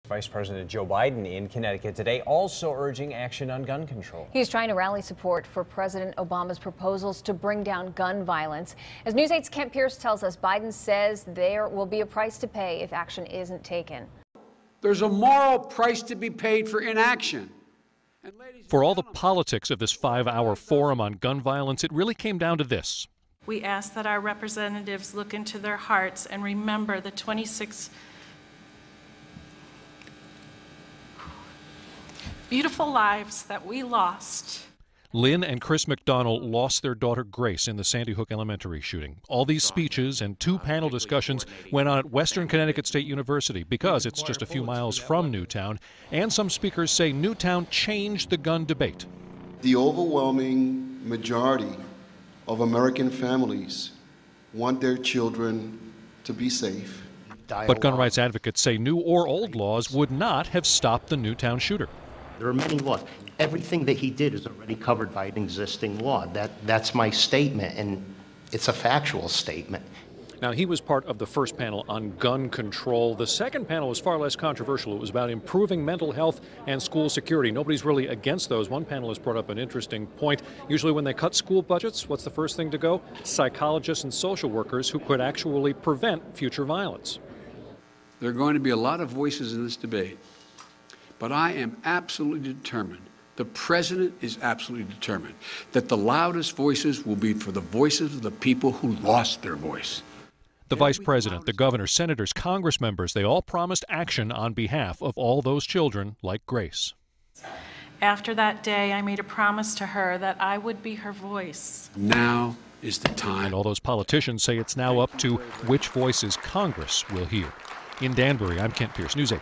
Vice President Joe Biden in Connecticut today, also urging action on gun control. He's trying to rally support for President Obama's proposals to bring down gun violence. As News 8's Kent Pierce tells us, Biden says there will be a price to pay if action isn't taken. There's a moral price to be paid for inaction. For all the politics of this 5-hour forum on gun violence, it really came down to this. We ask that our representatives look into their hearts and remember the 26 beautiful lives that we lost. Lynn and Chris McDonald lost their daughter Grace in the Sandy Hook Elementary shooting. All these speeches and 2 panel discussions went on at Western Connecticut State University because it's just a few miles from Newtown, and some speakers say Newtown changed the gun debate. The overwhelming majority of American families want their children to be safe. But gun rights advocates say new or old laws would not have stopped the Newtown shooter. There are many laws. Everything that he did is already covered by an existing law. That's my statement, and it's a factual statement. Now, he was part of the first panel on gun control. The second panel was far less controversial. It was about improving mental health and school security. Nobody's really against those. One panelist brought up an interesting point. Usually when they cut school budgets, what's the first thing to go? Psychologists and social workers who could actually prevent future violence. There are going to be a lot of voices in this debate, but I am absolutely determined, the president is absolutely determined, that the loudest voices will be for the voices of the people who lost their voice. The vice president, the governor, senators, congress members, they all promised action on behalf of all those children like Grace. After that day, I made a promise to her that I would be her voice. Now is the time. And all those politicians say it's now up to which voices Congress will hear. In Danbury, I'm Kent Pierce, News 8.